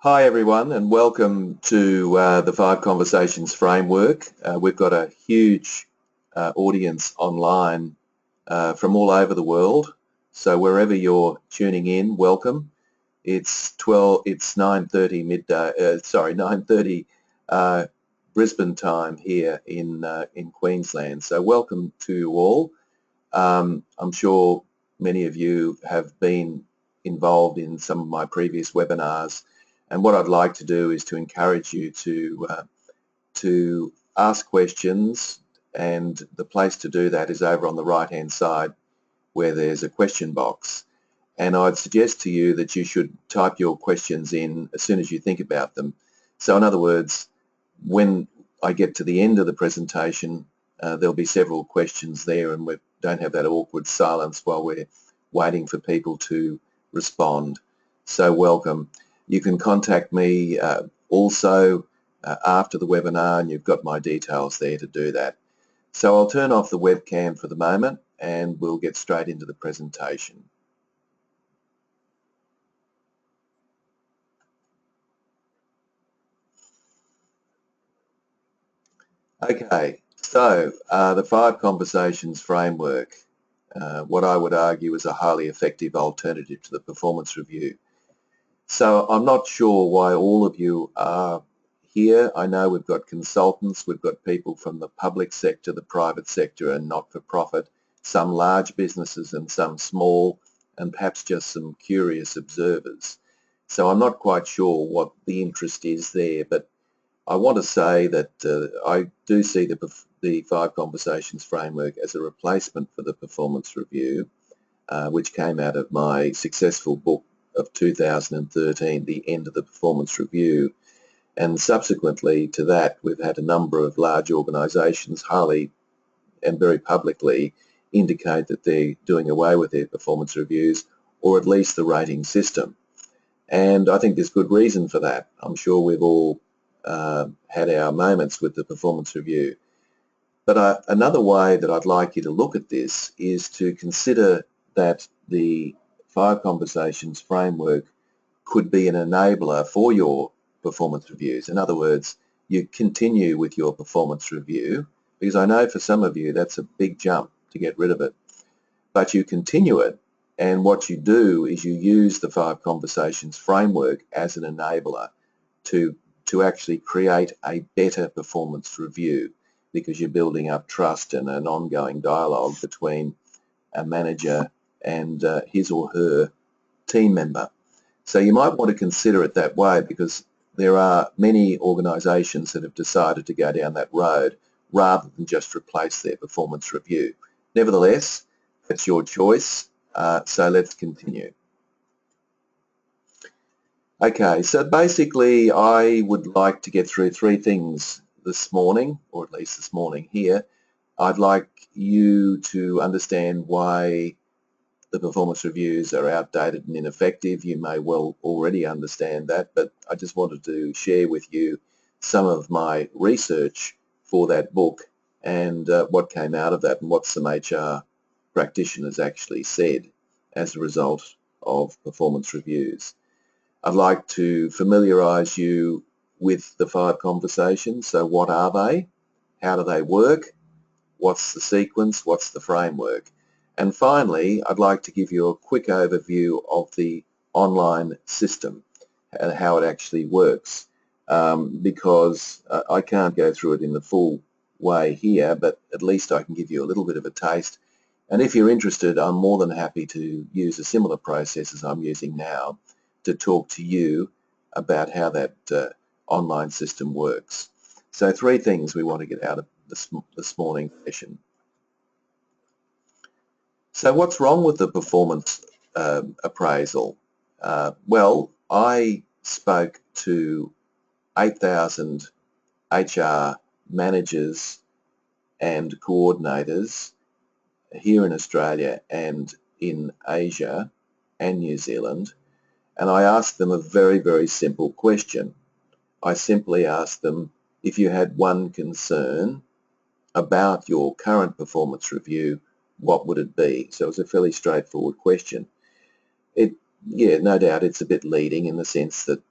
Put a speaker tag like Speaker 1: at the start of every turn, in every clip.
Speaker 1: Hi everyone, and welcome to the Five Conversations framework. We've got a huge audience online from all over the world, so wherever you're tuning in, welcome. It's 9:30 midday. 9:30 Brisbane time here in Queensland. So welcome to you all. I'm sure many of you have been involved in some of my previous webinars. And what I'd like to do is to encourage you to ask questions, and the place to do that is over on the right-hand side where there's a question box. And I'd suggest to you that you should type your questions in as soon as you think about them. So in other words, when I get to the end of the presentation, there'll be several questions there, and we don't have that awkward silence while we're waiting for people to respond. So welcome. You can contact me also after the webinar, and you've got my details there to do that. So I'll turn off the webcam for the moment and we'll get straight into the presentation. Okay, so the Five Conversations framework, what I would argue is a highly effective alternative to the performance review. So I'm not sure why all of you are here. I know we've got consultants, we've got people from the public sector, the private sector and not-for-profit, some large businesses and some small, and perhaps just some curious observers. So I'm not quite sure what the interest is there, but I want to say that I do see the Five Conversations framework as a replacement for the performance review, which came out of my successful book of 2013, The End of the Performance Review. And subsequently to that, we've had a number of large organisations highly and very publicly indicate that they're doing away with their performance reviews, or at least the rating system. And I think there's good reason for that. I'm sure we've all had our moments with the performance review. But another way that I'd like you to look at this is to consider that the Five Conversations framework could be an enabler for your performance reviews. In other words, you continue with your performance review, because I know for some of you that's a big jump to get rid of it. But you continue it, and what you do is you use the Five Conversations framework as an enabler to actually create a better performance review, because you're building up trust and an ongoing dialogue between a manager and his or her team member. So you might want to consider it that way, because there are many organisations that have decided to go down that road rather than just replace their performance review. Nevertheless, it's your choice, so let's continue. Okay, so basically I would like to get through three things this morning, or at least this morning here. I'd like you to understand why the performance reviews are outdated and ineffective. You may well already understand that, but I just wanted to share with you some of my research for that book and what came out of that and what some HR practitioners actually said as a result of performance reviews. I'd like to familiarise you with the Five Conversations. So what are they? How do they work? What's the sequence? What's the framework? And finally, I'd like to give you a quick overview of the online system and how it actually works, because I can't go through it in the full way here, but at least I can give you a little bit of a taste. And if you're interested, I'm more than happy to use a similar process as I'm using now to talk to you about how that online system works. So three things we want to get out of this morning's session. So what's wrong with the performance appraisal? Well, I spoke to 8,000 HR managers and coordinators here in Australia and in Asia and New Zealand, and I asked them a very, very simple question. I simply asked them, if you had one concern about your current performance review, what would it be? So it was a fairly straightforward question. It yeah, no doubt it's a bit leading in the sense that,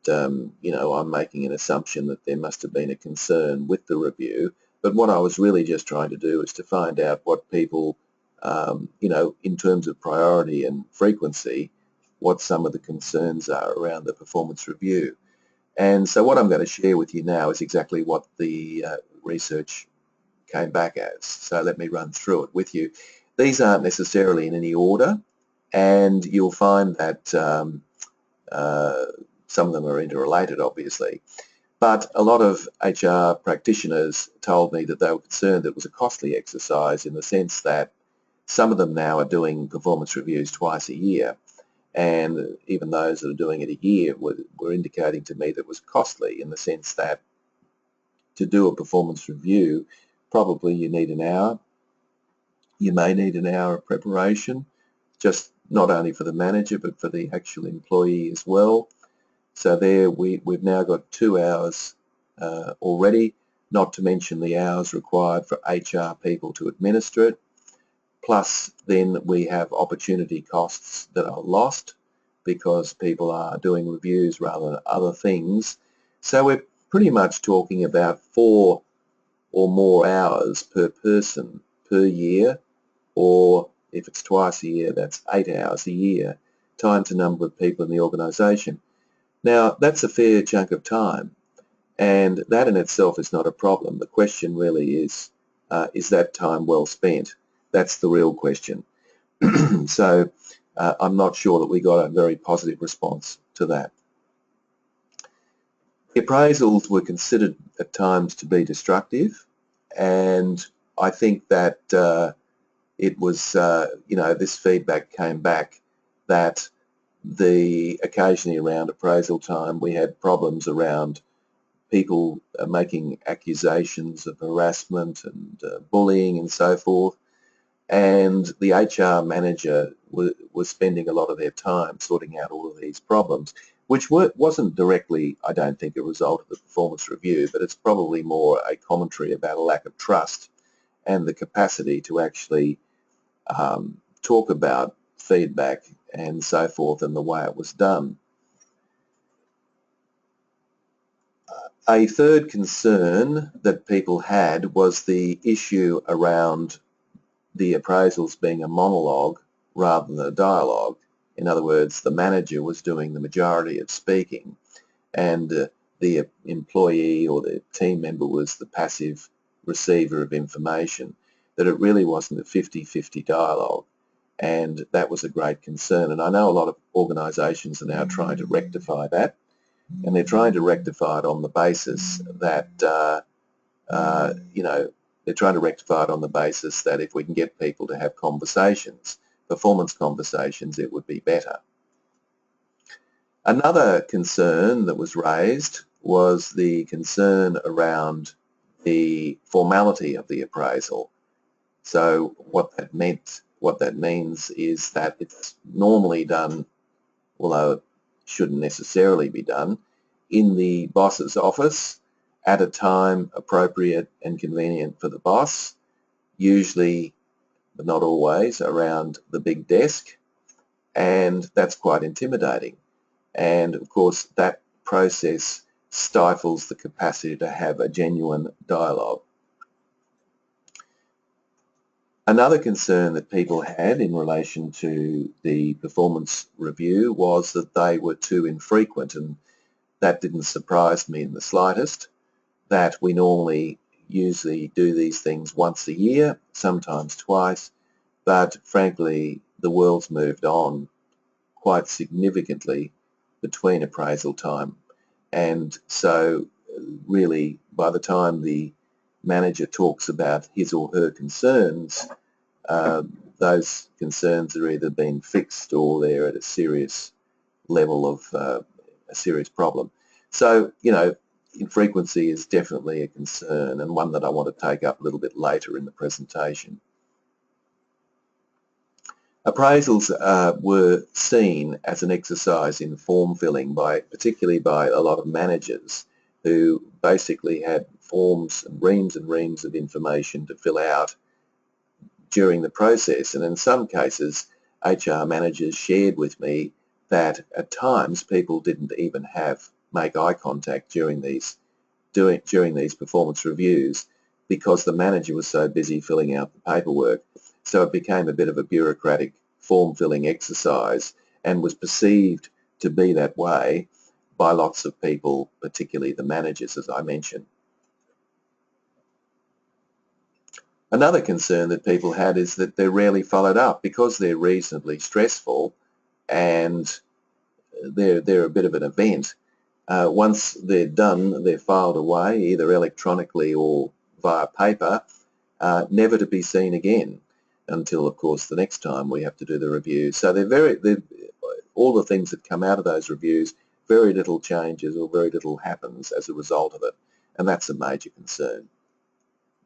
Speaker 1: you know, I'm making an assumption that there must have been a concern with the review. But what I was really just trying to do is to find out what people, you know, in terms of priority and frequency, what some of the concerns are around the performance review. And so what I'm going to share with you now is exactly what the research came back as. So let me run through it with you. These aren't necessarily in any order, and you'll find that some of them are interrelated, obviously. But a lot of HR practitioners told me that they were concerned that it was a costly exercise in the sense that some of them now are doing performance reviews twice a year, and even those that are doing it a year were indicating to me that it was costly in the sense that to do a performance review, probably you need an hour. You may need an hour of preparation, just not only for the manager but for the actual employee as well. So there we've now got 2 hours already, not to mention the hours required for HR people to administer it. Plus then we have opportunity costs that are lost because people are doing reviews rather than other things. So we're pretty much talking about 4 or more hours per person per year, or if it's twice a year, that's 8 hours a year, times the number of people in the organisation. Now, that's a fair chunk of time, and that in itself is not a problem. The question really is that time well spent? That's the real question. So I'm not sure that we got a very positive response to that. The appraisals were considered at times to be destructive, and I think that it was, you know, this feedback came back that occasionally around appraisal time we had problems around people making accusations of harassment and bullying and so forth, and the HR manager was spending a lot of their time sorting out all of these problems, which wasn't directly, I don't think, a result of the performance review, but it's probably more a commentary about a lack of trust and the capacity to actually talk about feedback and so forth and the way it was done. A third concern that people had was the issue around the appraisals being a monologue rather than a dialogue. In other words, the manager was doing the majority of speaking and the employee or the team member was the passive receiver of information, that it really wasn't a 50-50 dialogue. And that was a great concern. And I know a lot of organisations are now trying to rectify that, and they're trying to rectify it on the basis that, you know, they're trying to rectify it on the basis that if we can get people to have conversations, performance conversations, it would be better. Another concern that was raised was the concern around the formality of the appraisal. So what that means is that it's normally done, although it shouldn't necessarily be done, in the boss's office at a time appropriate and convenient for the boss, usually, but not always, around the big desk, and that's quite intimidating. And of course that process stifles the capacity to have a genuine dialogue. Another concern that people had in relation to the performance review was that they were too infrequent, and that didn't surprise me in the slightest, that we normally usually do these things once a year, sometimes twice, but frankly the world's moved on quite significantly between appraisal time, and so really by the time the manager talks about his or her concerns, those concerns are either being fixed or they're at a serious level of a serious problem. So, you know, infrequency is definitely a concern, and one that I want to take up a little bit later in the presentation. Appraisals were seen as an exercise in form filling, particularly by a lot of managers who basically had forms and reams of information to fill out during the process. And in some cases, HR managers shared with me that at times people didn't even make eye contact during these performance reviews because the manager was so busy filling out the paperwork. So it became a bit of a bureaucratic form-filling exercise and was perceived to be that way by lots of people, particularly the managers, as I mentioned. Another concern that people had is that they're rarely followed up because they're reasonably stressful and they're a bit of an event. Once they're done, they're filed away either electronically or via paper, never to be seen again until, of course, the next time we have to do the review. So all the things that come out of those reviews, very little changes or very little happens as a result of it, and that's a major concern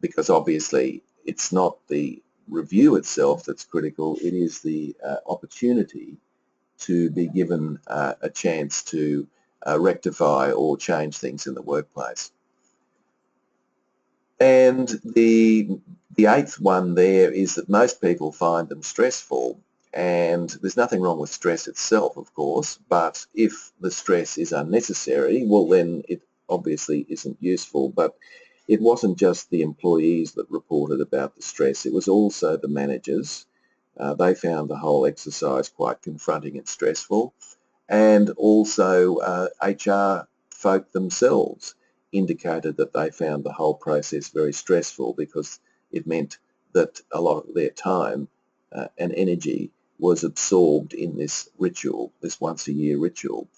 Speaker 1: because obviously it's not the review itself that's critical, it is the opportunity to be given a chance to rectify or change things in the workplace. And the eighth one there is that most people find them stressful, and there's nothing wrong with stress itself, of course, but if the stress is unnecessary, well then it obviously isn't useful. But it wasn't just the employees that reported about the stress, it was also the managers. They found the whole exercise quite confronting and stressful, and also HR folk themselves indicated that they found the whole process very stressful because it meant that a lot of their time and energy was absorbed in this ritual, this once-a-year ritual.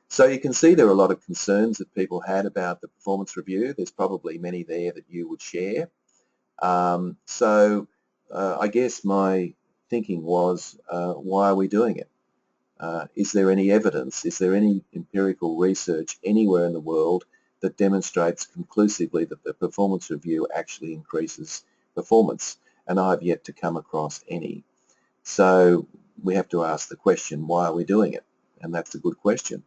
Speaker 1: So you can see there are a lot of concerns that people had about the performance review. There's probably many there that you would share. I guess my thinking was, why are we doing it? Is there any evidence? Is there any empirical research anywhere in the world that demonstrates conclusively that the performance review actually increases performance? And I've yet to come across any. So we have to ask the question, why are we doing it? And that's a good question.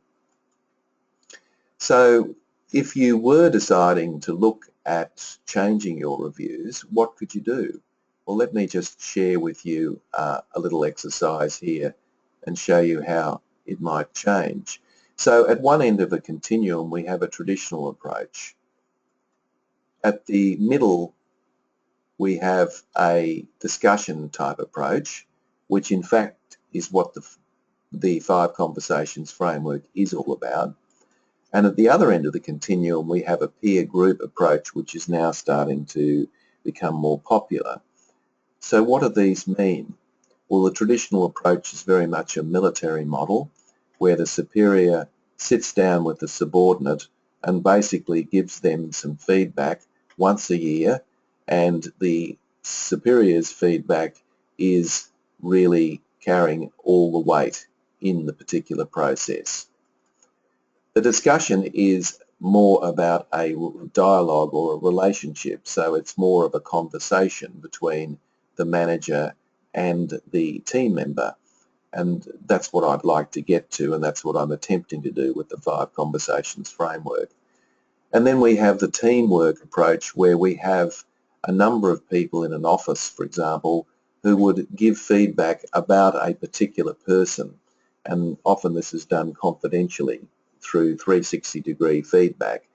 Speaker 1: So if you were deciding to look at changing your reviews, what could you do? Well, let me just share with you a little exercise here and show you how it might change. So at one end of the continuum we have a traditional approach. At the middle we have a discussion type approach, which in fact is what the 5 conversations framework is all about. And at the other end of the continuum we have a peer group approach, which is now starting to become more popular. So what do these mean? Well, the traditional approach is very much a military model where the superior sits down with the subordinate and basically gives them some feedback once a year, and the superior's feedback is really carrying all the weight in the particular process. The discussion is more about a dialogue or a relationship, so it's more of a conversation between the manager and the team member, and that's what I'd like to get to, and that's what I'm attempting to do with the 5 conversations framework. And then we have the teamwork approach where we have a number of people in an office, for example, who would give feedback about a particular person, and often this is done confidentially through 360-degree feedback,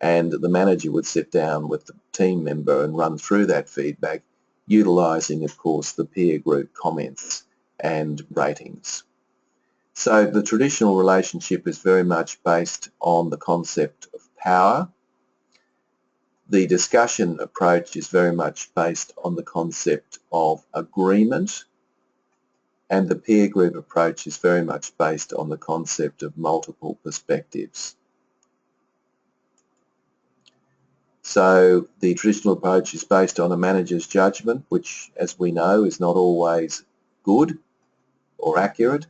Speaker 1: and the manager would sit down with the team member and run through that feedback, utilising, of course, the peer group comments and ratings. So the traditional relationship is very much based on the concept of power. The discussion approach is very much based on the concept of agreement, and the peer group approach is very much based on the concept of multiple perspectives. So the traditional approach is based on a manager's judgment, which, as we know, is not always good or accurate.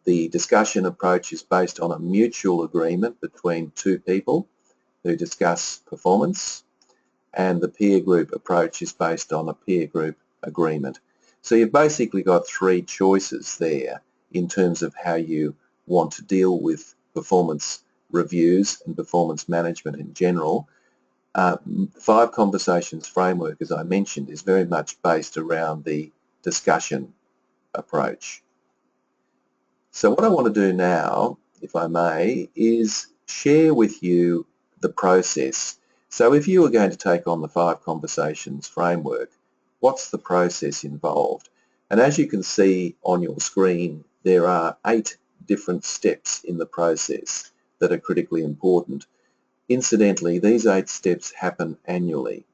Speaker 1: The discussion approach is based on a mutual agreement between 2 people who discuss performance, and the peer group approach is based on a peer group agreement. So you've basically got 3 choices there in terms of how you want to deal with performance reviews and performance management in general. 5 conversations framework, as I mentioned, is very much based around the discussion approach. So what I want to do now, if I may, is share with you the process. So if you were going to take on the 5 conversations framework, what's the process involved? And as you can see on your screen, there are 8 different steps in the process that are critically important. Incidentally, these 8 steps happen annually.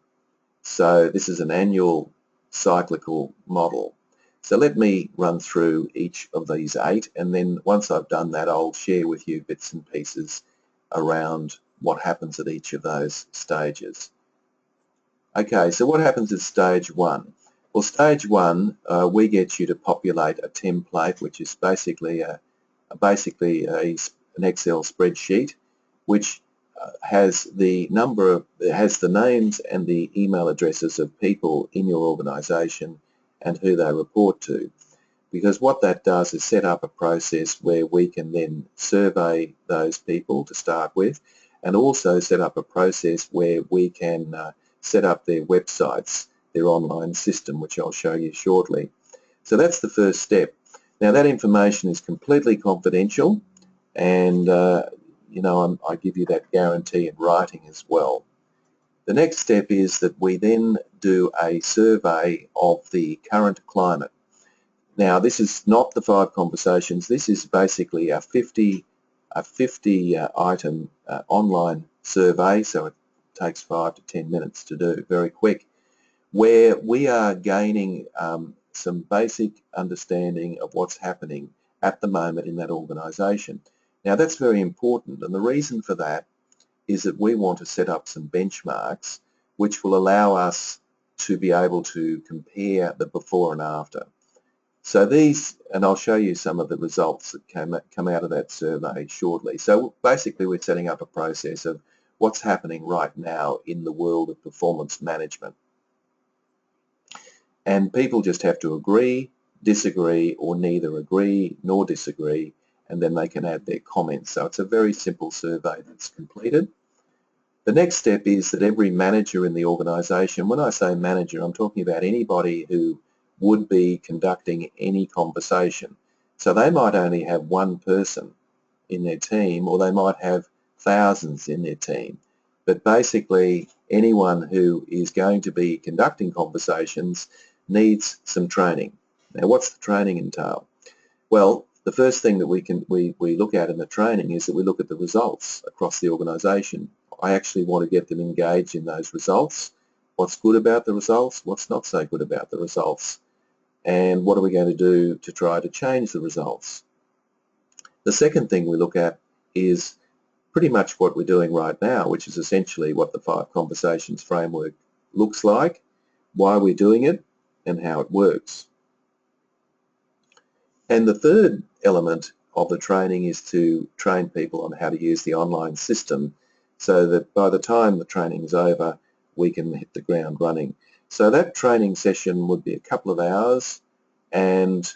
Speaker 1: So this is an annual cyclical model. So let me run through each of these 8, and then once I've done that, I'll share with you bits and pieces around what happens at each of those stages. Okay, so what happens at stage 1? Well, stage 1, we get you to populate a template, which is basically an Excel spreadsheet, which has the names and the email addresses of people in your organisation and who they report to. Because what that does is set up a process where we can then survey those people to start with, and also set up a process where we can set up their websites, their online system, which I'll show you shortly. So that's the first step. Now that information is completely confidential, and I give you that guarantee in writing as well. The next step is that we then do a survey of the current climate. Now this is not the 5 conversations, this is basically a 50 item online survey, so it takes 5 to 10 minutes to do, very quick, where we are gaining some basic understanding of what's happening at the moment in that organisation. Now that's very important, and the reason for that is that we want to set up some benchmarks which will allow us to be able to compare the before and after. So these, and I'll show you some of the results that come out of that survey shortly. So basically we're setting up a process of what's happening right now in the world of performance management. And people just have to agree, disagree, or neither agree nor disagree, and then they can add their comments. So it's a very simple survey that's completed. The next step is that every manager in the organisation, when I say manager, I'm talking about anybody who would be conducting any conversation. So they might only have one person in their team, or they might have thousands in their team. But basically anyone who is going to be conducting conversations needs some training. Now what's the training entail? Well, the first thing that we look at in the training is that we look at the results across the organisation. I actually want to get them engaged in those results. What's good about the results? What's not so good about the results? And what are we going to do to try to change the results? The second thing we look at is pretty much what we're doing right now, which is essentially what the 5 conversations framework looks like, why we're doing it, and how it works. And the third element of the training is to train people on how to use the online system so that by the time the training is over, we can hit the ground running. So that training session would be a couple of hours, and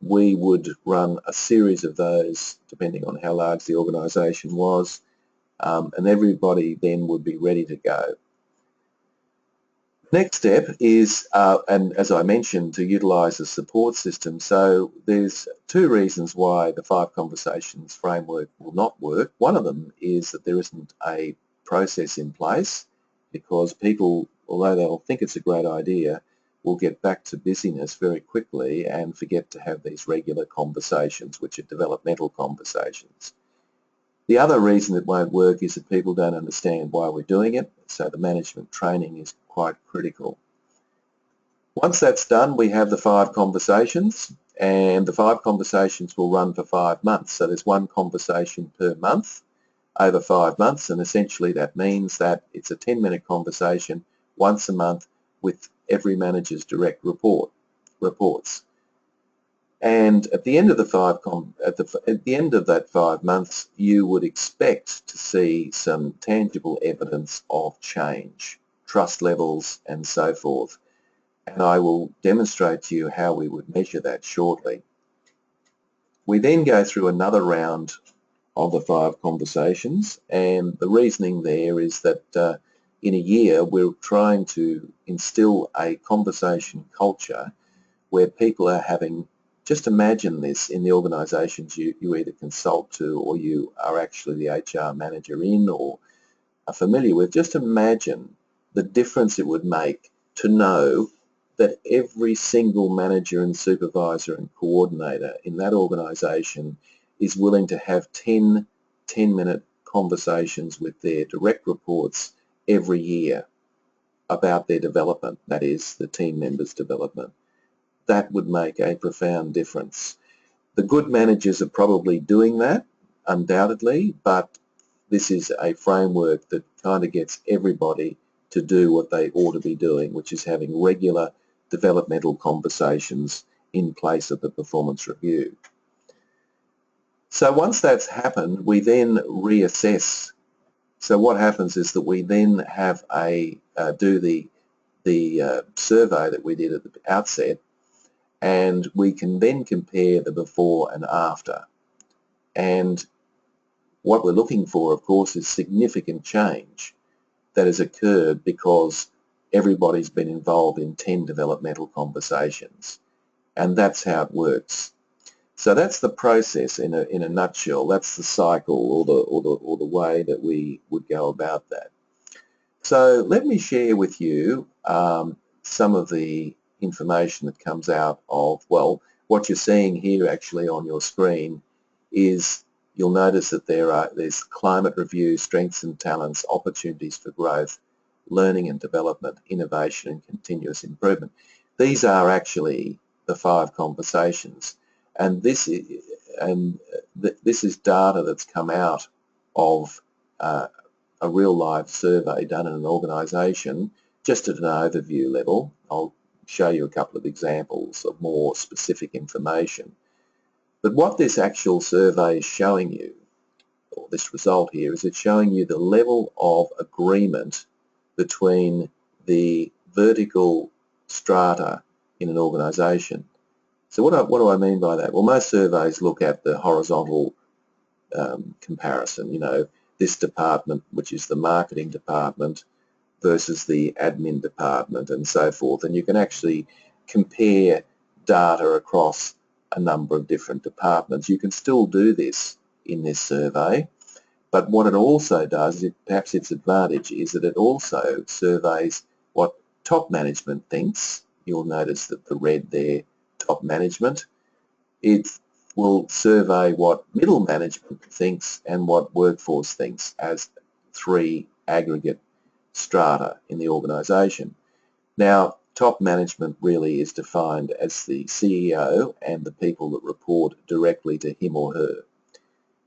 Speaker 1: we would run a series of those depending on how large the organisation was, and everybody then would be ready to go. Next step is, and as I mentioned, to utilise a support system. So there's 2 reasons why the 5 conversations framework will not work. One of them is that there isn't a process in place, because people, although they'll think it's a great idea, will get back to busyness very quickly and forget to have these regular conversations, which are developmental conversations. The other reason it won't work is that people don't understand why we're doing it, so the management training is quite critical. Once that's done, we have the 5 conversations, and the 5 conversations will run for 5 months. So there's 1 conversation per month over 5 months, and essentially that means that it's a 10-minute conversation once a month with every manager's direct reports. And at the end of that 5 months, you would expect to see some tangible evidence of change, trust levels, and so forth. And I will demonstrate to you how we would measure that shortly. We then go through another round of the 5 conversations, and the reasoning there is that in a year we're trying to instill a conversation culture where people are having just imagine this in the organisations you either consult to or you are actually the HR manager in or are familiar with. Just imagine the difference it would make to know that every single manager and supervisor and coordinator in that organisation is willing to have 10-minute conversations with their direct reports every year about their development, that is, the team members' development. That would make a profound difference. The good managers are probably doing that, undoubtedly, but this is a framework that kind of gets everybody to do what they ought to be doing, which is having regular developmental conversations in place of the performance review. So once that's happened, we then reassess. So what happens is that we then have do the survey that we did at the outset, and we can then compare the before and after. And what we're looking for, of course, is significant change that has occurred because everybody's been involved in 10 developmental conversations, and that's how it works. So that's the process in a nutshell. That's the cycle or the way that we would go about that. So let me share with you some of the information that comes out of, well, what you're seeing here actually on your screen is, you'll notice that there's climate review, strengths and talents, opportunities for growth, learning and development, innovation and continuous improvement. These are actually the 5 conversations, and this is data that's come out of a real life survey done in an organisation, just at an overview level. I'll show you a couple of examples of more specific information. But what this actual survey is showing you, or this result here, is it's showing you the level of agreement between the vertical strata in an organisation. So what do I mean by that? Well, most surveys look at the horizontal comparison, you know, this department, which is the marketing department, versus the admin department and so forth, and you can actually compare data across a number of different departments. You can still do this in this survey, but what it also does, perhaps its advantage, is that it also surveys what top management thinks. You'll notice that the red there, top management. It will survey what middle management thinks and what workforce thinks as 3 aggregate strata in the organisation. Now, top management really is defined as the CEO and the people that report directly to him or her.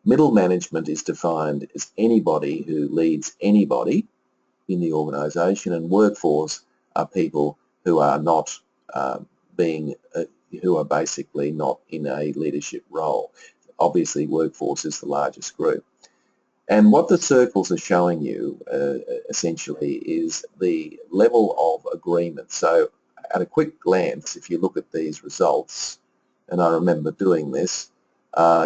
Speaker 1: Middle management is defined as anybody who leads anybody in the organisation, and workforce are people who are not who are basically not in a leadership role. Obviously, workforce is the largest group. And what the circles are showing you essentially is the level of agreement. So at a quick glance, if you look at these results, and I remember doing this,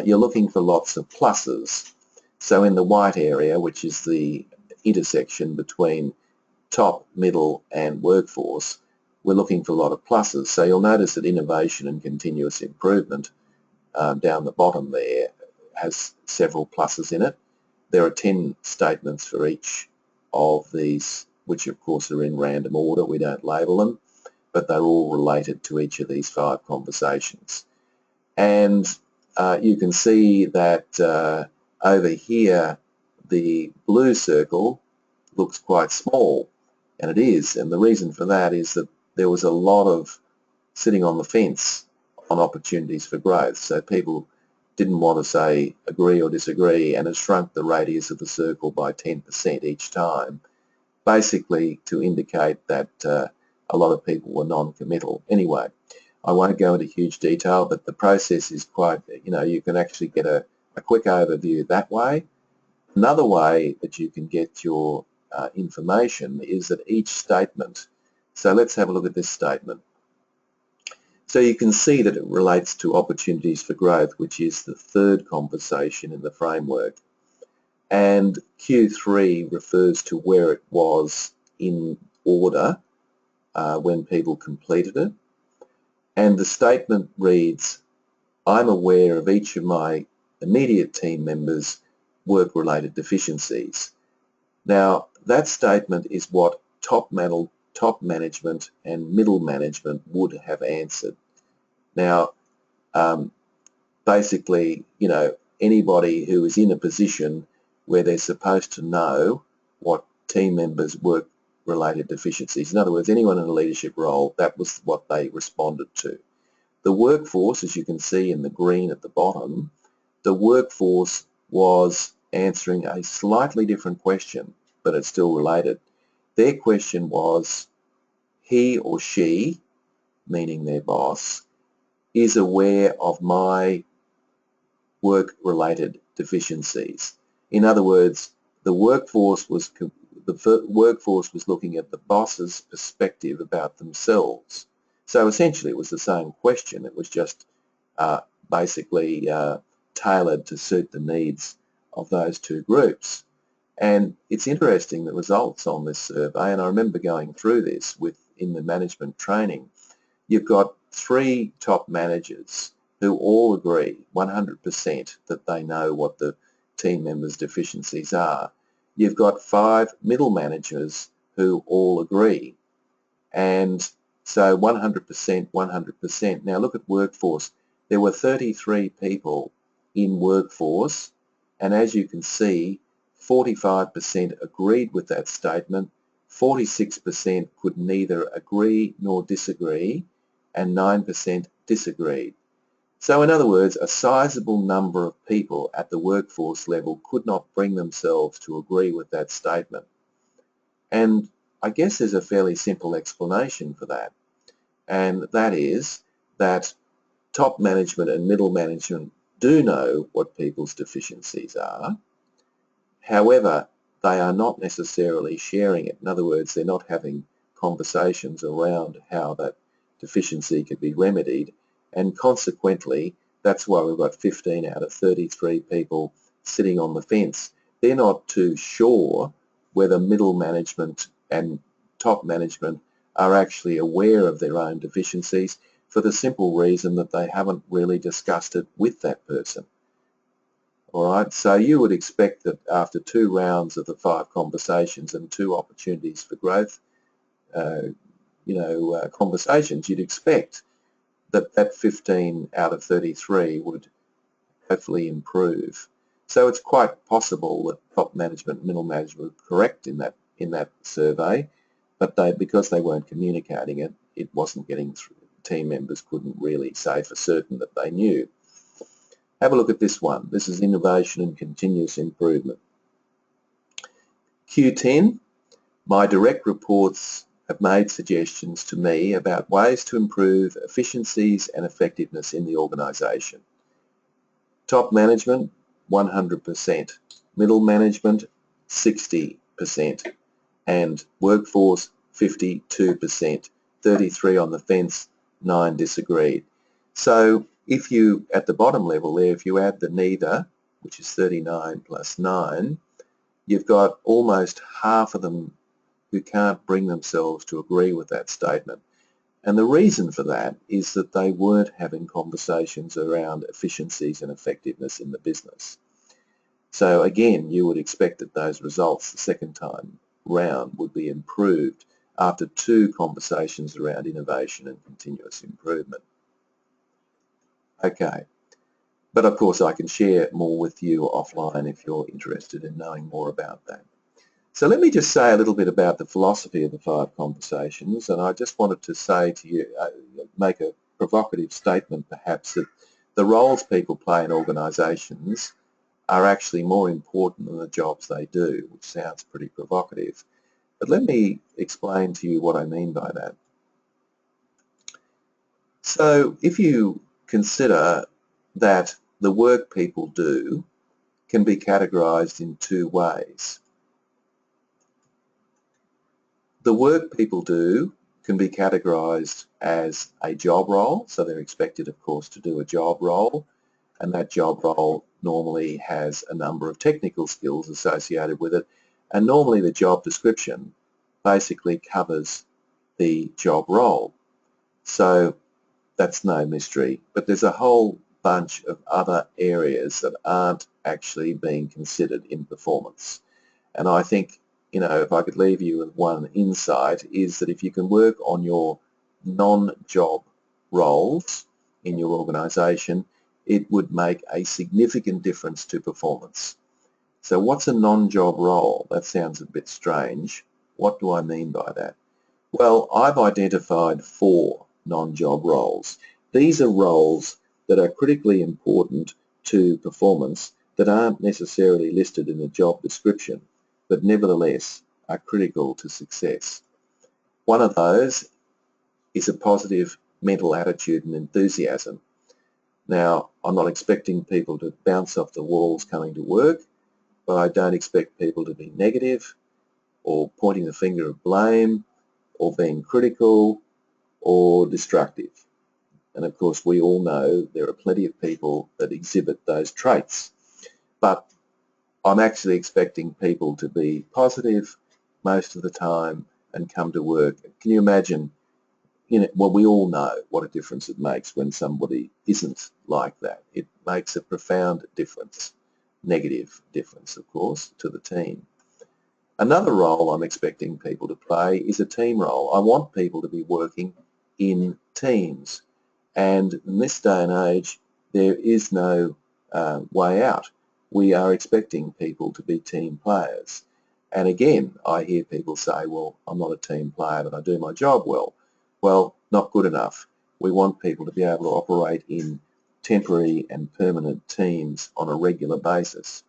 Speaker 1: you're looking for lots of pluses. So in the white area, which is the intersection between top, middle and workforce, we're looking for a lot of pluses. So you'll notice that innovation and continuous improvement down the bottom there has several pluses in it. There are 10 statements for each of these, which of course are in random order. We don't label them, but they're all related to each of these 5 conversations. And you can see that over here, the blue circle looks quite small, and it is. And the reason for that is that there was a lot of sitting on the fence on opportunities for growth. So people didn't want to say agree or disagree, and it shrunk the radius of the circle by 10% each time, basically to indicate that a lot of people were non-committal. Anyway, I won't go into huge detail, but the process is quite, you know, you can actually get a quick overview that way. Another way that you can get your information is that each statement, so let's have a look at this statement. So you can see that it relates to opportunities for growth, which is the 3rd conversation in the framework. And Q3 refers to where it was in order when people completed it. And the statement reads, I'm aware of each of my immediate team members' work-related deficiencies. Now, that statement is what top management and middle management would have answered. Now, basically, anybody who is in a position where they're supposed to know what team members' work-related deficiencies, in other words, anyone in a leadership role, that was what they responded to. The workforce, as you can see in the green at the bottom, the workforce was answering a slightly different question, but it's still related. Their question was, he or she, meaning their boss, is aware of my work-related deficiencies. In other words, the workforce was looking at the boss's perspective about themselves. So essentially it was the same question. It was just basically tailored to suit the needs of those two groups. And it's interesting, the results on this survey, and I remember going through this in the management training. You've got 3 top managers who all agree 100% that they know what the team members' deficiencies are. You've got 5 middle managers who all agree. And so 100%, 100%. Now look at workforce. There were 33 people in workforce, and as you can see, 45% agreed with that statement, 46% could neither agree nor disagree, and 9% disagreed. So in other words, a sizable number of people at the workforce level could not bring themselves to agree with that statement. And I guess there's a fairly simple explanation for that, and that is that top management and middle management do know what people's deficiencies are. However, they are not necessarily sharing it. In other words, they're not having conversations around how that deficiency could be remedied, and consequently that's why we've got 15 out of 33 people sitting on the fence. They're not too sure whether middle management and top management are actually aware of their own deficiencies, for the simple reason that they haven't really discussed it with that person. All right, so you would expect that after 2 rounds of the 5 conversations and 2 opportunities for growth, conversations, you'd expect that 15 out of 33 would hopefully improve. So it's quite possible that top management, middle management were correct in that survey, but because they weren't communicating it, it wasn't getting through. Team members couldn't really say for certain that they knew. Have a look at this one. This is innovation and continuous improvement. Q10, my direct reports have made suggestions to me about ways to improve efficiencies and effectiveness in the organisation. Top management, 100%. Middle management, 60%. And workforce, 52%. 33 on the fence, 9 disagreed. So if you, at the bottom level there, if you add the neither, which is 39 plus 9, you've got almost half of them who can't bring themselves to agree with that statement. And the reason for that is that they weren't having conversations around efficiencies and effectiveness in the business. So again, you would expect that those results the second time round would be improved after 2 conversations around innovation and continuous improvement. Okay, but of course I can share more with you offline if you're interested in knowing more about that. So let me just say a little bit about the philosophy of the 5 conversations, and I just wanted to say to you, make a provocative statement perhaps, that the roles people play in organisations are actually more important than the jobs they do, which sounds pretty provocative. But let me explain to you what I mean by that. So if you consider that the work people do can be categorised in 2 ways. The work people do can be categorised as a job role, so they're expected, of course, to do a job role, and that job role normally has a number of technical skills associated with it, and normally the job description basically covers the job role. So that's no mystery, but there's a whole bunch of other areas that aren't actually being considered in performance. And I think, if I could leave you with one insight, is that if you can work on your non-job roles in your organisation, it would make a significant difference to performance. So what's a non-job role? That sounds a bit strange. What do I mean by that? Well, I've identified 4 non-job roles. These are roles that are critically important to performance that aren't necessarily listed in the job description, but nevertheless are critical to success. One of those is a positive mental attitude and enthusiasm. Now, I'm not expecting people to bounce off the walls coming to work, but I don't expect people to be negative or pointing the finger of blame or being critical or destructive. And of course, we all know there are plenty of people that exhibit those traits. But I'm actually expecting people to be positive most of the time and come to work. Can you imagine, well, we all know what a difference it makes when somebody isn't like that. It makes a profound difference, negative difference, of course, to the team. Another role I'm expecting people to play is a team role. I want people to be working in teams. And in this day and age, there is no way out. We are expecting people to be team players. And again, I hear people say, well, I'm not a team player, but I do my job well. Well, not good enough. We want people to be able to operate in temporary and permanent teams on a regular basis.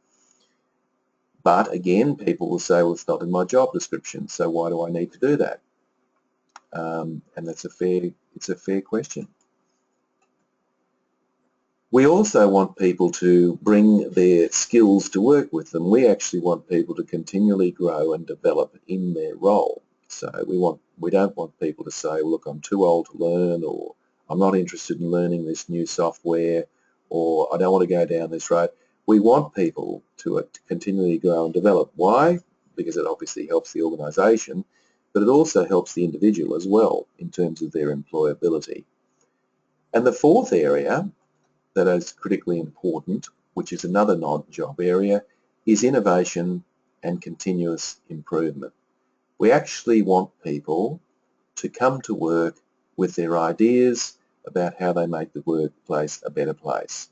Speaker 1: But again, people will say, well, it's not in my job description, so why do I need to do that? And it's a fair question. We also want people to bring their skills to work with them. We actually want people to continually grow and develop in their role. So we don't want people to say, well, look, I'm too old to learn, or I'm not interested in learning this new software, or I don't want to go down this road. We want people to continually grow and develop. Why? Because it obviously helps the organisation, but it also helps the individual as well in terms of their employability. And the fourth area that is critically important, which is another non-job area, is innovation and continuous improvement. We actually want people to come to work with their ideas about how they make the workplace a better place.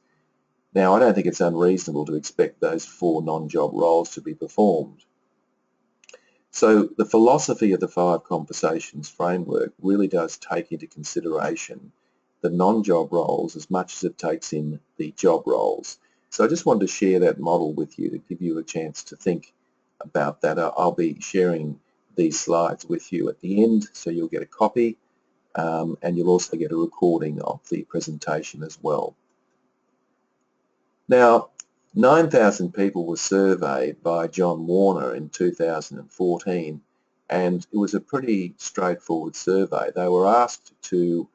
Speaker 1: Now, I don't think it's unreasonable to expect those 4 non-job roles to be performed. So the philosophy of the 5 conversations framework really does take into consideration the non-job roles as much as it takes in the job roles. So I just wanted to share that model with you to give you a chance to think about that. I'll be sharing these slides with you at the end, so you'll get a copy, and you'll also get a recording of the presentation as well. Now, 9,000 people were surveyed by John Warner in 2014, and it was a pretty straightforward survey. They were asked to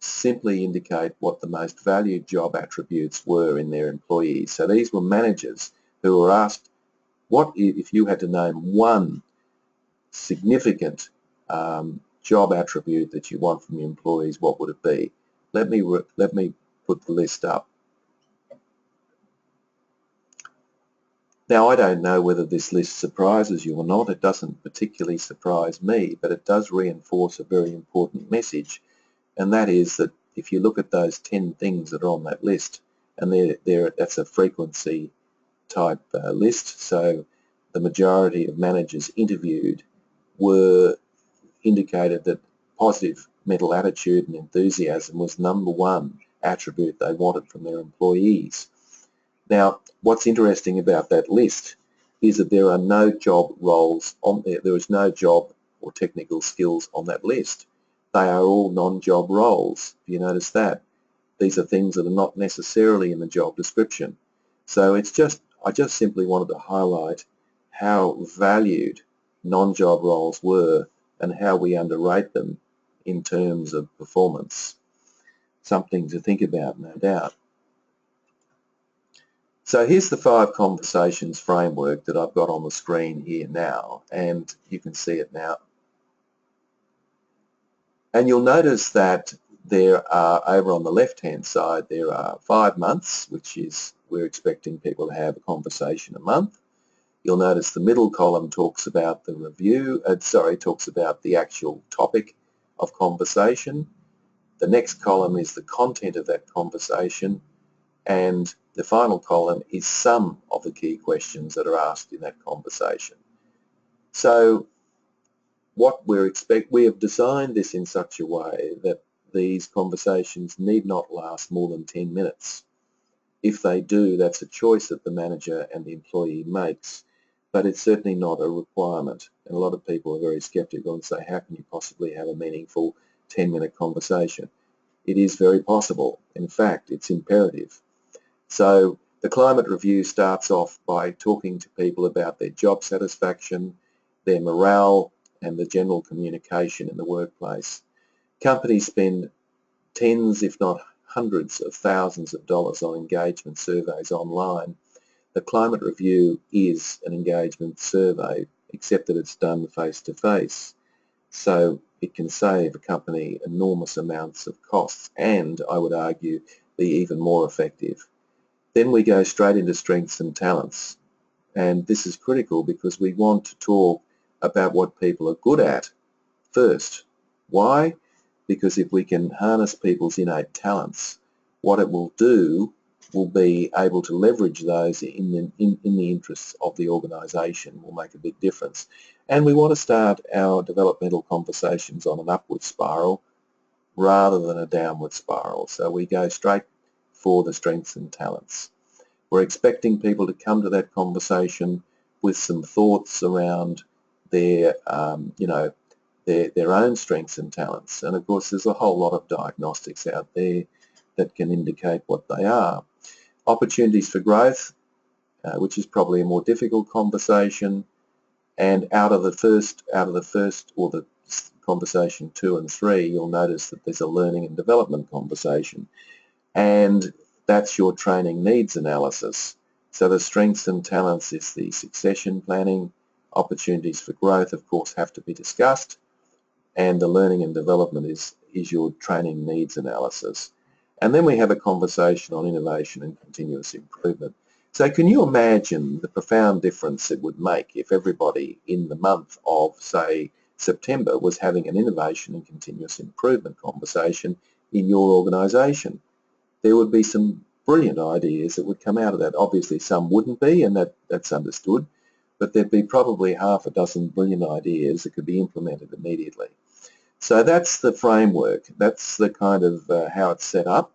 Speaker 1: simply indicate what the most valued job attributes were in their employees. So these were managers who were asked, what if you had to name one significant job attribute that you want from your employees, what would it be? Let me put the list up. Now, I don't know whether this list surprises you or not. It doesn't particularly surprise me, but it does reinforce a very important message, and that is that if you look at those 10 things that are on that list, and that's a frequency type list, so the majority of managers interviewed indicated that positive mental attitude and enthusiasm was #1 attribute they wanted from their employees. Now, what's interesting about that list is that there are no job roles on there. There is no job or technical skills on that list. They are all non-job roles. If you notice that, these are things that are not necessarily in the job description. So I just simply wanted to highlight how valued non-job roles were and how we underrate them in terms of performance. Something to think about, no doubt. So here's the 5 conversations framework that I've got on the screen here now, and you can see it now. And you'll notice that there are, over on the left-hand side, there are 5 months, which is we're expecting people to have a conversation a month. You'll notice the middle column talks about the review, talks about the actual topic of conversation. The next column is the content of that conversation, and the final column is some of the key questions that are asked in that conversation. So what we have designed this in such a way that these conversations need not last more than 10 minutes. If they do, that's a choice that the manager and the employee makes, but it's certainly not a requirement. And a lot of people are very skeptical and say, how can you possibly have a meaningful 10-minute conversation? It is very possible. In fact, it's imperative. So the climate review starts off by talking to people about their job satisfaction, their morale, and the general communication in the workplace. Companies spend tens, if not hundreds of thousands of dollars on engagement surveys online. The climate review is an engagement survey, except that it's done face-to-face. So it can save a company enormous amounts of costs and, I would argue, be even more effective. Then we go straight into strengths and talents. And this is critical because we want to talk about what people are good at first. Why? Because if we can harness people's innate talents, what it will do will be able to leverage those in the interests of the organisation, will make a big difference. And we want to start our developmental conversations on an upward spiral rather than a downward spiral. So we go straight for the strengths and talents. We're expecting people to come to that conversation with some thoughts around their, their own strengths and talents. And of course, there's a whole lot of diagnostics out there that can indicate what they are. Opportunities for growth, which is probably a more difficult conversation. And out of the first, or the conversation 2 and 3, you'll notice that there's a learning and development conversation. And that's your training needs analysis. So the strengths and talents is the succession planning. Opportunities for growth, of course, have to be discussed. And the learning and development is your training needs analysis. And then we have a conversation on innovation and continuous improvement. So can you imagine the profound difference it would make if everybody in the month of, say, September was having an innovation and continuous improvement conversation in your organisation? There would be some brilliant ideas that would come out of that. Obviously some wouldn't be, and that's understood, but there'd be probably half a dozen brilliant ideas that could be implemented immediately. So that's the framework. That's the kind of how it's set up.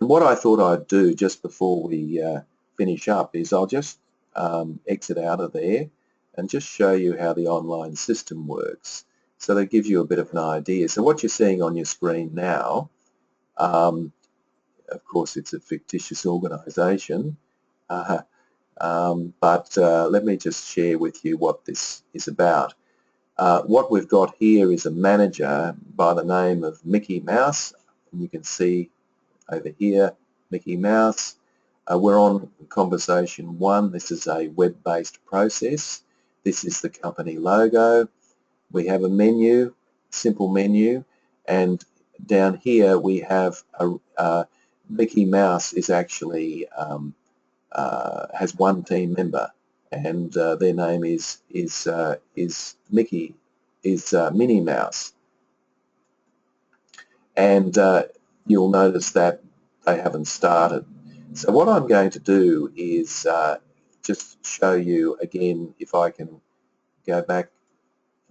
Speaker 1: And what I thought I'd do just before we finish up is I'll just exit out of there and just show you how the online system works. So that gives you a bit of an idea. So what you're seeing on your screen now, of course it's a fictitious organisation, but let me just share with you what this is about. What we've got here is a manager by the name of Mickey Mouse, and you can see over here Mickey Mouse. We're on conversation 1. This is a web-based process. This is the company logo. We have a menu, simple menu, and down here we have a Mickey Mouse is actually has one team member, and their name is Minnie Mouse, and you'll notice that they haven't started. So what I'm going to do is just show you again, if I can go back.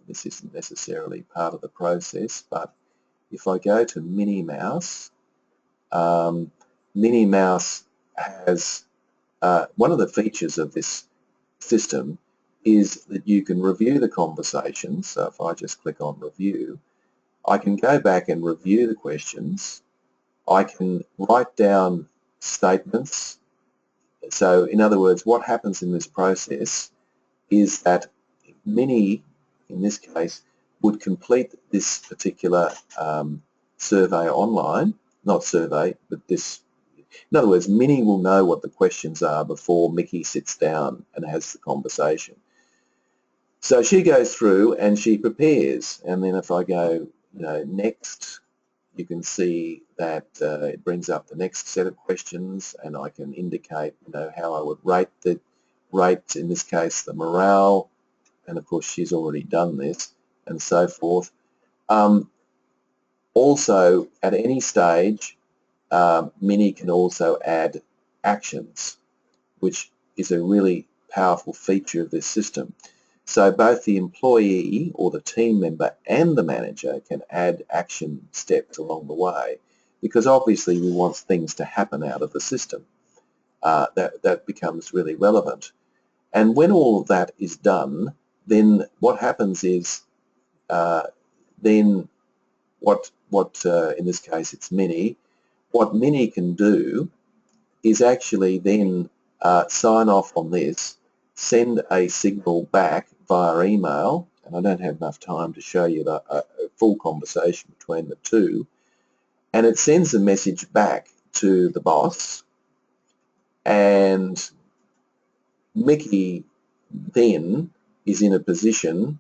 Speaker 1: This isn't necessarily part of the process, but if I go to Minnie Mouse, Minnie Mouse has one of the features of this system is that you can review the conversations. So if I just click on review, I can go back and review the questions. I can write down statements. So in other words, what happens in this process is that Minnie, in this case, would complete this particular survey online, not survey, but this. In other words, Minnie will know what the questions are before Mickey sits down and has the conversation. So she goes through and she prepares, and then if I go, next, you can see that it brings up the next set of questions, and I can indicate, how I would rate in this case the morale, and of course she's already done this, and so forth. Also, at any stage, Mini can also add actions, which is a really powerful feature of this system. So both the employee or the team member and the manager can add action steps along the way, because obviously we want things to happen out of the system. That becomes really relevant. And when all of that is done, then what happens is then what in this case it's Mini. What Mini can do is actually then sign off on this, send a signal back via email, and I don't have enough time to show you a full conversation between the two, and it sends a message back to the boss, and Mickey then is in a position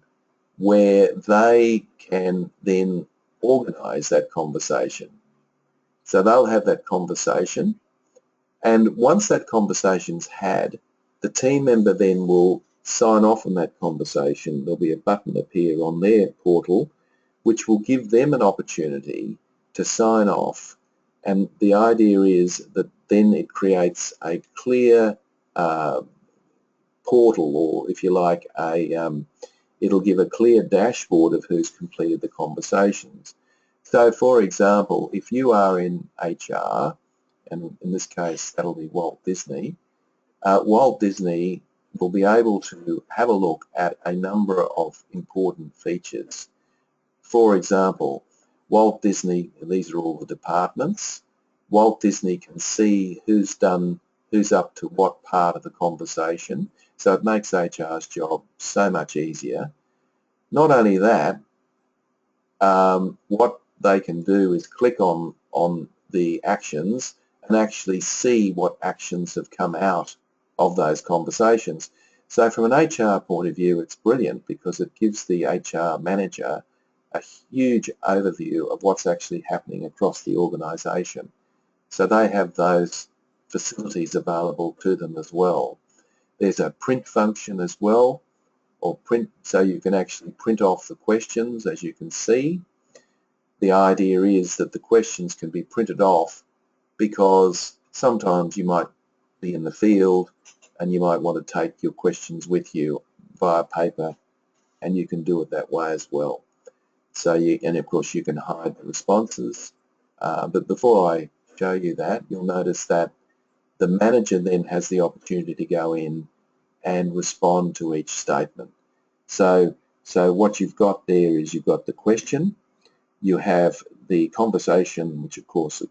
Speaker 1: where they can then organise that conversation. So they'll have that conversation, and once that conversation's had, the team member then will sign off on that conversation. There'll be a button appear on their portal which will give them an opportunity to sign off, and the idea is that then it creates a clear portal, or if you like, it'll give a clear dashboard of who's completed the conversations. So for example, if you are in HR, and in this case that'll be Walt Disney will be able to have a look at a number of important features. For example, Walt Disney, these are all the departments, Walt Disney can see who's up to what part of the conversation, so it makes HR's job so much easier. Not only that, what they can do is click on the actions and actually see what actions have come out of those conversations. So from an HR point of view, it's brilliant because it gives the HR manager a huge overview of what's actually happening across the organisation. So they have those facilities available to them as well. There's a print function as well, or print, so you can actually print off the questions, as you can see. The idea is that the questions can be printed off because sometimes you might be in the field and you might want to take your questions with you via paper, and you can do it that way as well. So and of course you can hide the responses. But before I show you that, you'll notice that the manager then has the opportunity to go in and respond to each statement. So what you've got there is you've got the question, you have the conversation, which of course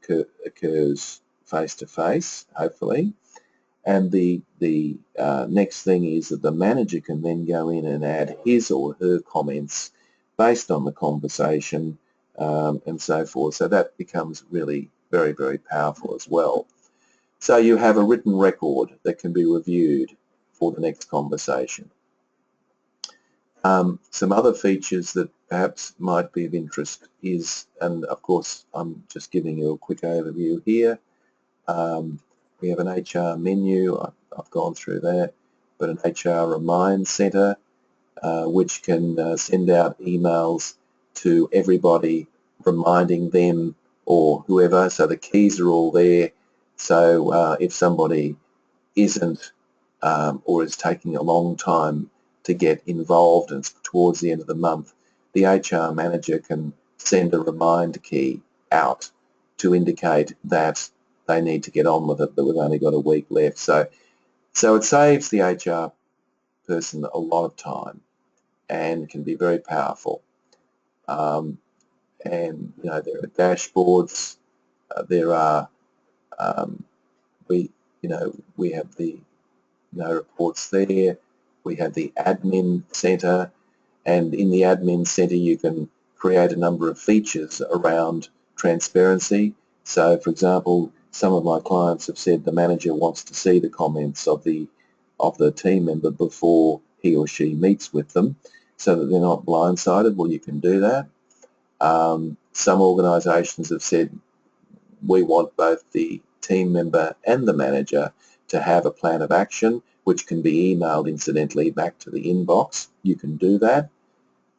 Speaker 1: occurs face-to-face, hopefully, and the next thing is that the manager can then go in and add his or her comments based on the conversation, and so forth. So that becomes really very, very powerful as well. So you have a written record that can be reviewed for the next conversation. Some other features that perhaps might be of interest is, and of course I'm just giving you a quick overview here, we have an HR menu, I've gone through that, but an HR remind center which can send out emails to everybody reminding them or whoever, so the keys are all there. So if somebody isn't or is taking a long time to get involved and it's towards the end of the month, the HR manager can send a remind key out to indicate that they need to get on with it, but we've only got a week left. So it saves the HR person a lot of time and can be very powerful. And there are dashboards. There are we have the reports there. We have the admin center, and in the admin center you can create a number of features around transparency. So for example, some of my clients have said the manager wants to see the comments of the team member before he or she meets with them so that they're not blindsided. Well, you can do that. Some organisations have said we want both the team member and the manager to have a plan of action, which can be emailed incidentally back to the inbox. You can do that,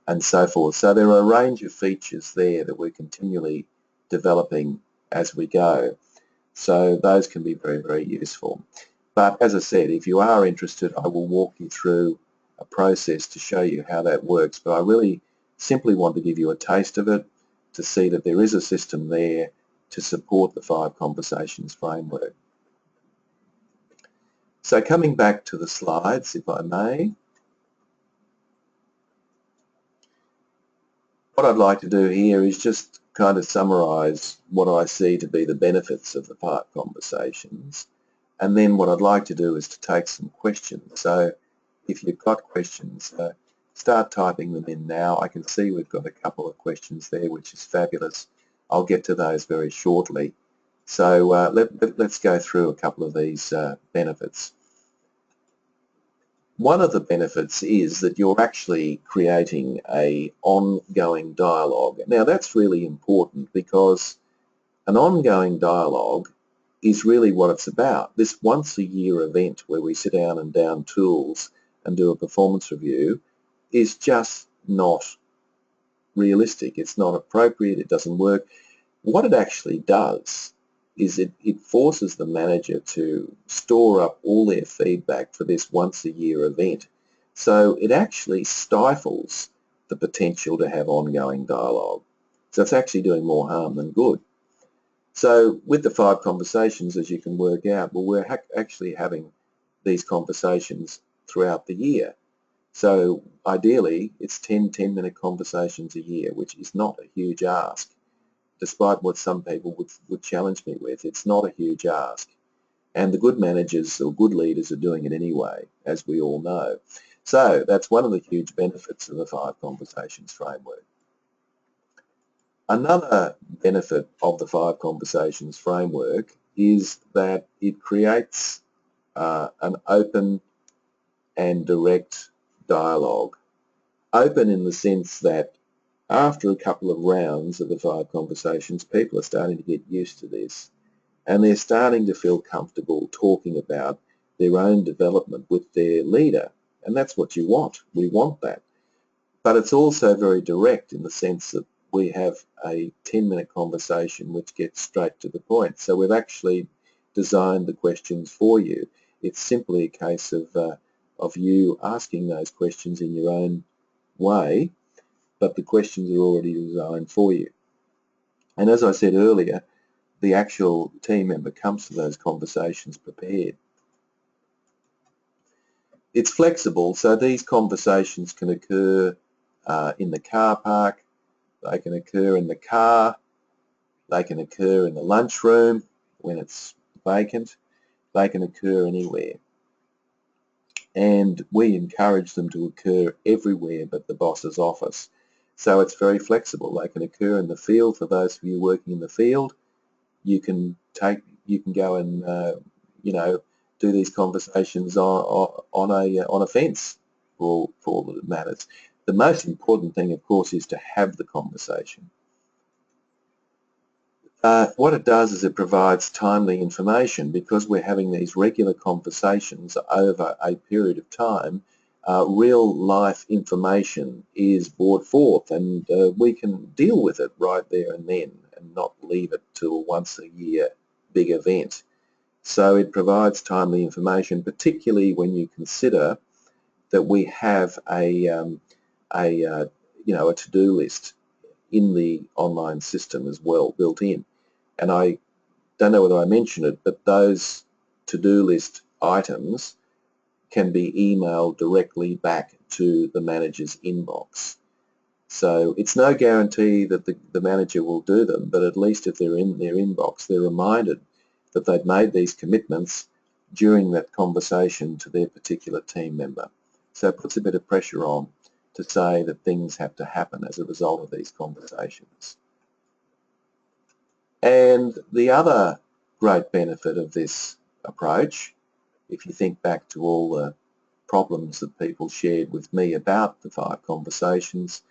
Speaker 1: and so forth. So there are a range of features there that we're continually developing as we go. So those can be very, very useful. But as I said, if you are interested, I will walk you through a process to show you how that works. But I really simply want to give you a taste of it, to see that there is a system there to support the 5 conversations framework. So coming back to the slides, if I may, what I'd like to do here is just kind of summarise what I see to be the benefits of the 5 conversations, and then what I'd like to do is to take some questions. So if you've got questions, start typing them in now. I can see we've got a couple of questions there, which is fabulous. I'll get to those very shortly. So let's go through a couple of these benefits. One of the benefits is that you're actually creating an ongoing dialogue. Now that's really important, because an ongoing dialogue is really what it's about. This once a year event where we sit down and down tools and do a performance review is just not realistic. It's not appropriate. It doesn't work. What it actually does is it forces the manager to store up all their feedback for this once a year event. So it actually stifles the potential to have ongoing dialogue. So it's actually doing more harm than good. So with the 5 conversations, as you can work out, well, we're actually having these conversations throughout the year. So ideally, it's 10-minute conversations a year, which is not a huge ask. Despite what some people would challenge me with, it's not a huge ask. And the good managers or good leaders are doing it anyway, as we all know. So that's one of the huge benefits of the 5 conversations framework. Another benefit of the 5 conversations framework is that it creates an open and direct dialogue. Open in the sense that after a couple of rounds of the 5 conversations, people are starting to get used to this, and they're starting to feel comfortable talking about their own development with their leader, and that's what you want. We want that. But it's also very direct in the sense that we have a 10-minute conversation which gets straight to the point. So we've actually designed the questions for you. It's simply a case of you asking those questions in your own way, but the questions are already designed for you. And as I said earlier, the actual team member comes to those conversations prepared. It's flexible, so these conversations can occur in the car park, they can occur in the car, they can occur in the lunchroom when it's vacant, they can occur anywhere. And we encourage them to occur everywhere but the boss's office. So it's very flexible. They can occur in the field. For those of you working in the field, you can go and do these conversations on a fence for all that it matters. The most important thing, of course, is to have the conversation. What it does is it provides timely information. Because we're having these regular conversations over a period of time, real life information is brought forth, and we can deal with it right there and then and not leave it to a once a year big event. So it provides timely information, particularly when you consider that we have a to-do list in the online system as well, built in. And I don't know whether I mentioned it, but those to-do list items can be emailed directly back to the manager's inbox. So it's no guarantee that the manager will do them, but at least if they're in their inbox, they're reminded that they've made these commitments during that conversation to their particular team member. So it puts a bit of pressure on to say that things have to happen as a result of these conversations. And the other great benefit of this approach, if you think back to all the problems that people shared with me about the 5 conversations,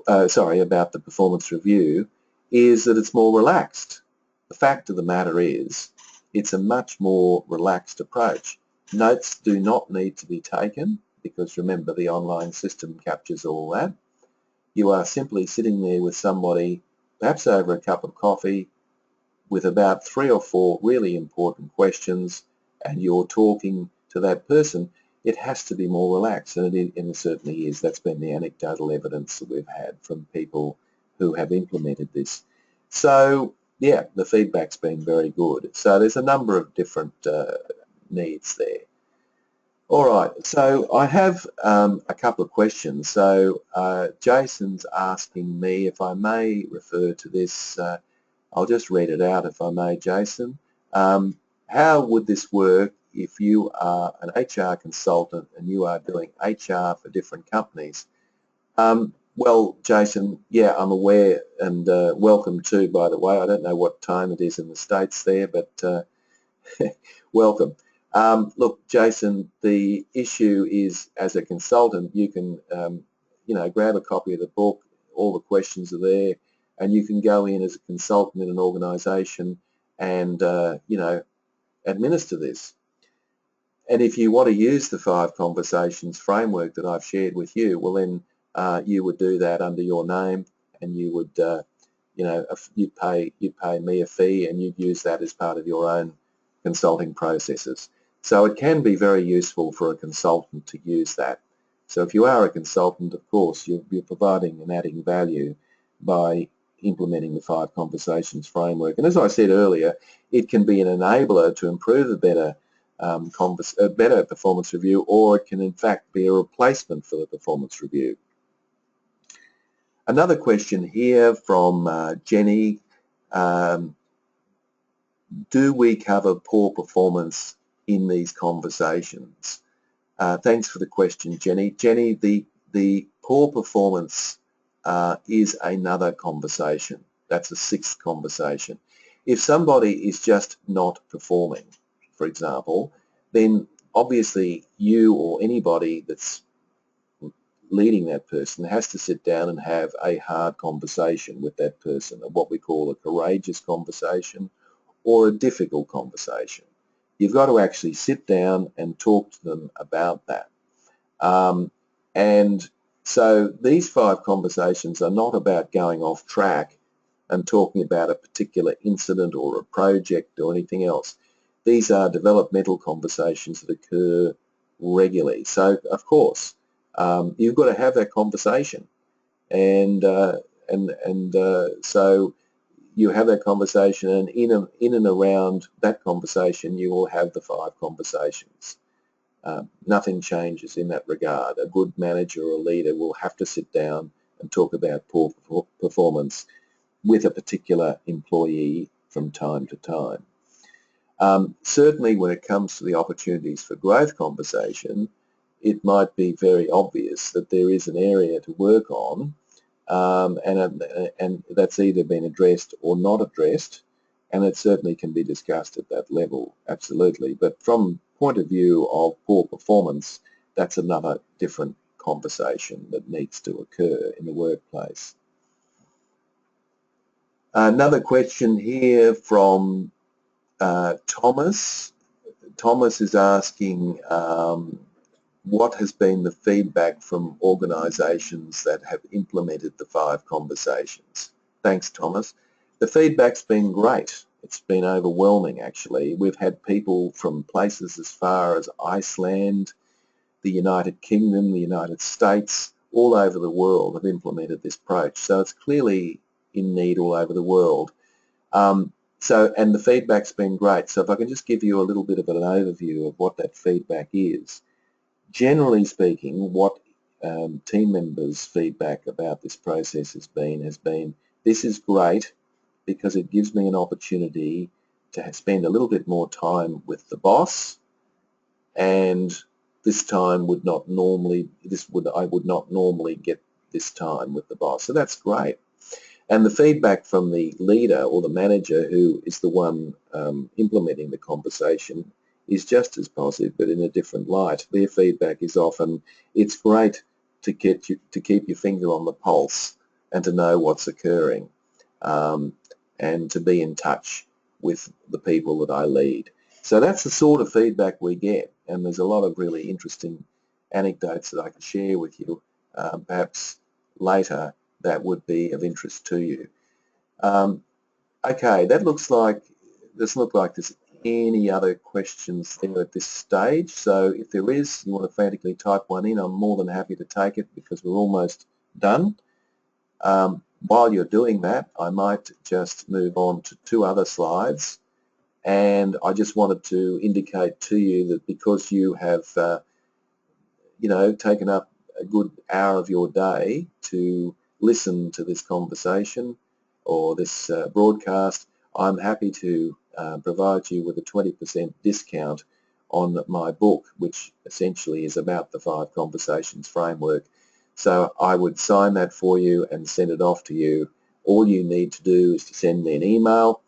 Speaker 1: about the performance review is that it's more relaxed. The fact of the matter is it's a much more relaxed approach. Notes do not need to be taken because remember the online system captures all that. You are simply sitting there with somebody, perhaps over a cup of coffee, with about 3 or 4 really important questions, and you're talking to that person. It has to be more relaxed, and it certainly is. That's been the anecdotal evidence that we've had from people who have implemented this. So, yeah, the feedback's been very good. So there's a number of different needs there. All right, so I have a couple of questions. So Jason's asking me if I may refer to this. I'll just read it out if I may, Jason. How would this work if you are an HR consultant and you are doing HR for different companies? Well, Jason, yeah, I'm aware, and welcome too, by the way. I don't know what time it is in the States there, but welcome. Look, Jason, the issue is as a consultant, you can, grab a copy of the book, all the questions are there, and you can go in as a consultant in an organisation and, administer this. And if you want to use the 5 conversations framework that I've shared with you, well then you would do that under your name, and you would, you'd pay me a fee, and you'd use that as part of your own consulting processes. So it can be very useful for a consultant to use that. So if you are a consultant, of course, you're providing and adding value by implementing the 5 conversations framework. And as I said earlier, it can be an enabler to improve a better performance review, or it can in fact be a replacement for the performance review. Another question here from Jenny. Do we cover poor performance in these conversations? Thanks for the question, Jenny. Jenny, the poor performance is another conversation. That's a 6th conversation. If somebody is just not performing, for example, then obviously you or anybody that's leading that person has to sit down and have a hard conversation with that person, what we call a courageous conversation or a difficult conversation. You've got to actually sit down and talk to them about that. And so these 5 conversations are not about going off track and talking about a particular incident or a project or anything else. These are developmental conversations that occur regularly. So, of course, you've got to have that conversation, and so you have that conversation, and in and around that conversation, you will have the 5 conversations. Nothing changes in that regard. A good manager or leader will have to sit down and talk about poor performance with a particular employee from time to time. Certainly when it comes to the opportunities for growth conversation, it might be very obvious that there is an area to work on, and that's either been addressed or not addressed, and it certainly can be discussed at that level, absolutely. But from point of view of poor performance, that's another different conversation that needs to occur in the workplace. Another question here from Thomas. Thomas is asking what has been the feedback from organisations that have implemented the 5 conversations? Thanks, Thomas. The feedback's been great. It's been overwhelming, actually. We've had people from places as far as Iceland, the United Kingdom, the United States, all over the world have implemented this approach. So it's clearly in need all over the world. And the feedback's been great. So if I can just give you a little bit of an overview of what that feedback is. Generally speaking, what team members' feedback about this process has been, this is great because it gives me an opportunity to spend a little bit more time with the boss, and this time would not normally, I would not normally get this time with the boss. So that's great. And the feedback from the leader or the manager, who is the one implementing the conversation, is just as positive, but in a different light. Their feedback is often, it's great to keep your finger on the pulse and to know what's occurring, and to be in touch with the people that I lead. So that's the sort of feedback we get, and there's a lot of really interesting anecdotes that I can share with you, perhaps later, that would be of interest to you. Okay, that looks like, doesn't look like there's any other questions there at this stage. So if there is, you want to frantically type one in, I'm more than happy to take it because we're almost done. While you're doing that, I might just move on to two other slides. And I just wanted to indicate to you that because you have, taken up a good hour of your day to listen to this conversation or this broadcast, I'm happy to provide you with a 20% discount on my book, which essentially is about the 5 conversations framework. So I would sign that for you and send it off to you. All you need to do is to send me an email,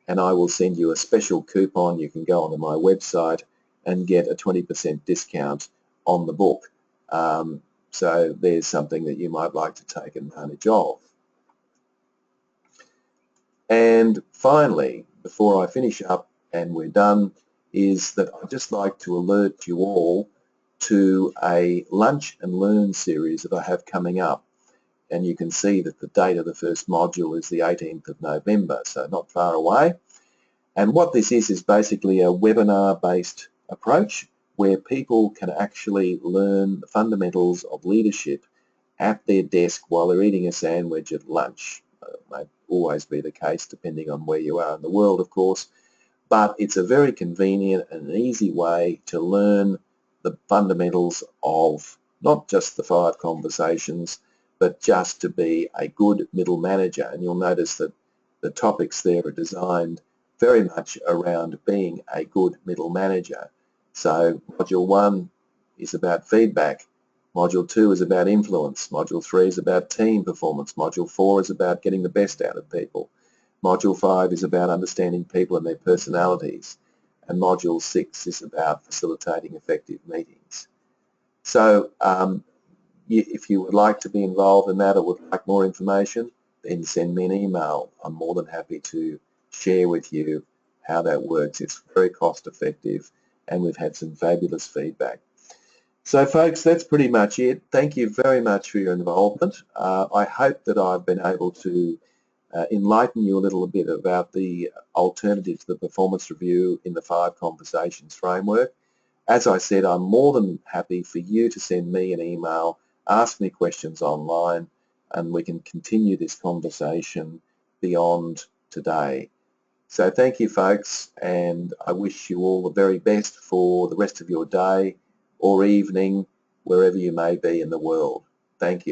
Speaker 1: and I will send you a special coupon. You can go onto my website and get a 20% discount on the book. So there's something that you might like to take advantage of. And finally, before I finish up and we're done, is that I'd just like to alert you all to a Lunch and Learn series that I have coming up. And you can see that the date of the first module is the 18th of November, so not far away. And what this is basically a webinar-based approach where people can actually learn the fundamentals of leadership at their desk while they're eating a sandwich at lunch. It may always be the case depending on where you are in the world, of course, but it's a very convenient and easy way to learn the fundamentals of not just the 5 conversations, but just to be a good middle manager. And you'll notice that the topics there are designed very much around being a good middle manager. So Module 1 is about feedback. Module 2 is about influence. Module 3 is about team performance. Module 4 is about getting the best out of people. Module 5 is about understanding people and their personalities. And Module 6 is about facilitating effective meetings. So if you would like to be involved in that or would like more information, then send me an email. I'm more than happy to share with you how that works. It's very cost effective and we've had some fabulous feedback. So folks, that's pretty much it. Thank you very much for your involvement. I hope that I've been able to enlighten you a little bit about the alternative to the performance review in the 5 conversations framework. As I said, I'm more than happy for you to send me an email, ask me questions online, and we can continue this conversation beyond today. So thank you folks, and I wish you all the very best for the rest of your day or evening, wherever you may be in the world. Thank you.